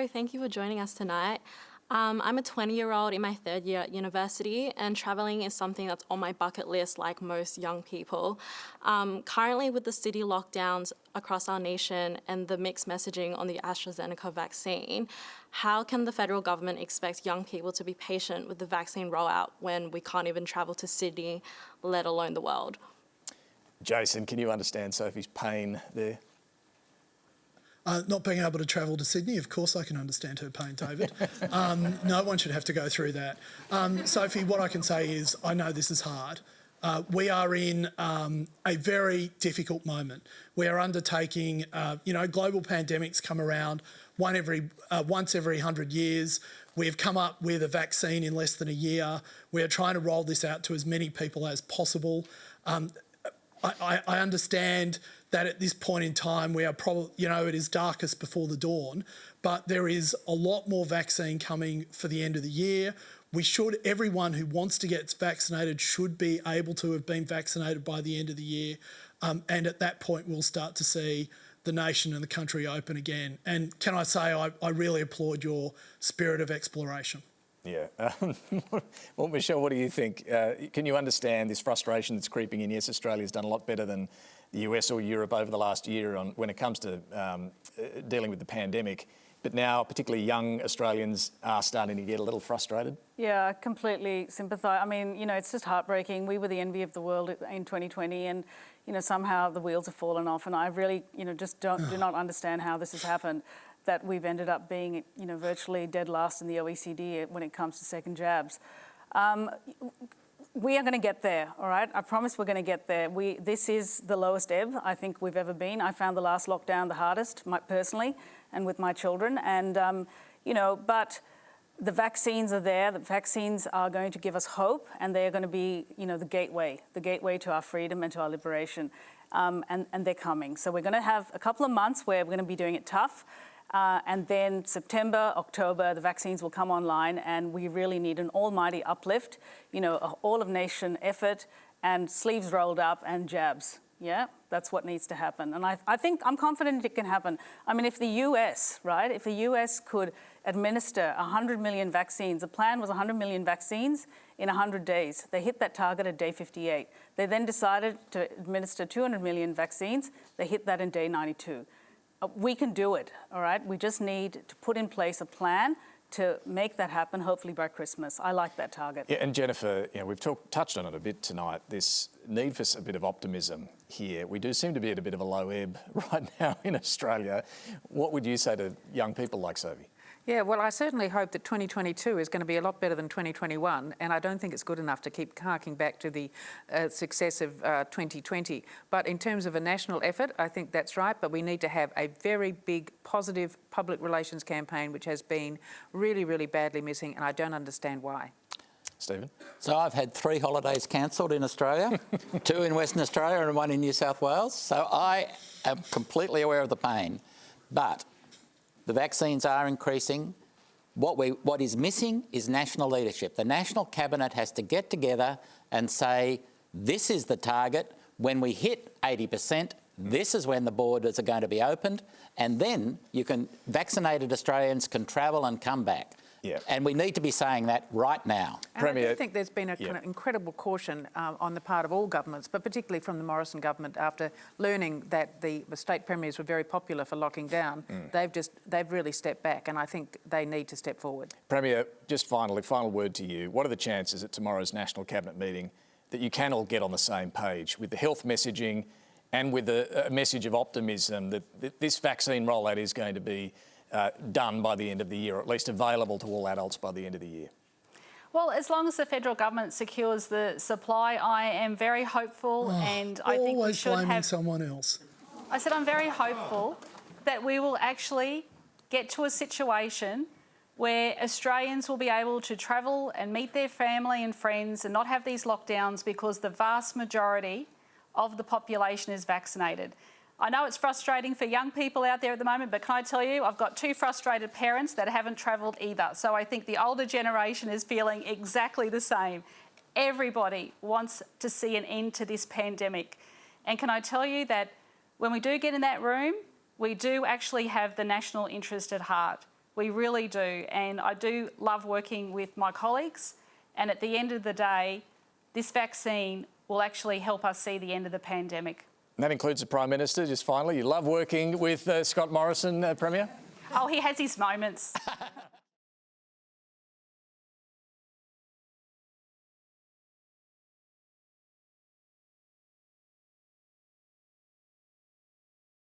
Hello, thank you for joining us tonight. I'm a 20-year-old in my third year at university, and travelling is something that's on my bucket list like most young people. Currently, with the city lockdowns across our nation and the mixed messaging on the AstraZeneca vaccine, how can the federal government expect young people to be patient with the vaccine rollout when we can't even travel to Sydney, let alone the world? Jason, can you understand Sophie's pain there? Not being able to travel to Sydney, of course I can understand her pain, David. No one should have to go through that. Sophie, what I can say is I know this is hard. We are in a very difficult moment. We are undertaking, global pandemics come around once every 100 years. We have come up with a vaccine in less than a year. We are trying to roll this out to as many people as possible. I understand that at this point in time we are probably, it is darkest before the dawn, but there is a lot more vaccine coming for the end of the year. Everyone who wants to get vaccinated should be able to have been vaccinated by the end of the year. And at that point, we'll start to see the nation and the country open again. And can I say, I really applaud your spirit of exploration. Yeah. Well, Michelle, what do you think? Can you understand this frustration that's creeping in? Yes, Australia's done a lot better than the US or Europe over the last year when it comes to dealing with the pandemic. But now, particularly young Australians are starting to get a little frustrated. Yeah, I completely sympathise. I mean, it's just heartbreaking. We were the envy of the world in 2020 and, somehow the wheels have fallen off. And I really, just do not understand how this has happened, that we've ended up being, virtually dead last in the OECD when it comes to second jabs. We are going to get there, all right? I promise we're going to get there. This is the lowest ebb I think we've ever been. I found the last lockdown the hardest, personally, and with my children. And, but the vaccines are there. The vaccines are going to give us hope, and they're going to be, the gateway to our freedom and to our liberation. And they're coming. So we're going to have a couple of months where we're going to be doing it tough. And then September, October, the vaccines will come online, and we really need an almighty uplift, all-of-nation effort and sleeves rolled up and jabs. Yeah, that's what needs to happen. And I think I'm confident it can happen. I mean, if the US could administer 100 million vaccines, the plan was 100 million vaccines in 100 days. They hit that target at day 58. They then decided to administer 200 million vaccines. They hit that in day 92. We can do it, all right? We just need to put in place a plan to make that happen, hopefully by Christmas. I like that target. Yeah, and Jennifer, we've touched on it a bit tonight, this need for a bit of optimism here. We do seem to be at a bit of a low ebb right now in Australia. What would you say to young people like Sophie? Yeah, well, I certainly hope that 2022 is going to be a lot better than 2021, and I don't think it's good enough to keep harking back to the success of 2020. But in terms of a national effort, I think that's right, but we need to have a very big, positive public relations campaign, which has been really, really badly missing, and I don't understand why. Stephen? So I've had 3 holidays cancelled in Australia, 2 in Western Australia and 1 in New South Wales, so I am completely aware of the pain. But the vaccines are increasing. What is missing is national leadership. The National Cabinet has to get together and say, this is the target. When we hit 80%, this is when the borders are going to be opened, and then vaccinated Australians can travel and come back. Yeah. And we need to be saying that right now. And I do think there's been a kind of incredible caution on the part of all governments, but particularly from the Morrison government after learning that the state premiers were very popular for locking down. They've really stepped back, and I think they need to step forward. Premier, just final word to you. What are the chances at tomorrow's National Cabinet meeting that you can all get on the same page with the health messaging and with a message of optimism that this vaccine rollout is going to be done by the end of the year, or at least available to all adults by the end of the year? Well, as long as the federal government secures the supply, I am very hopeful, and I think we should always blaming someone else. I said I'm very hopeful that we will actually get to a situation where Australians will be able to travel and meet their family and friends and not have these lockdowns because the vast majority of the population is vaccinated. I know it's frustrating for young people out there at the moment, but can I tell you, I've got 2 frustrated parents that haven't travelled either. So I think the older generation is feeling exactly the same. Everybody wants to see an end to this pandemic. And can I tell you that when we do get in that room, we do actually have the national interest at heart. We really do. And I do love working with my colleagues. And at the end of the day, this vaccine will actually help us see the end of the pandemic. And that includes the Prime Minister, just finally. You love working with Scott Morrison, Premier? Oh, he has his moments.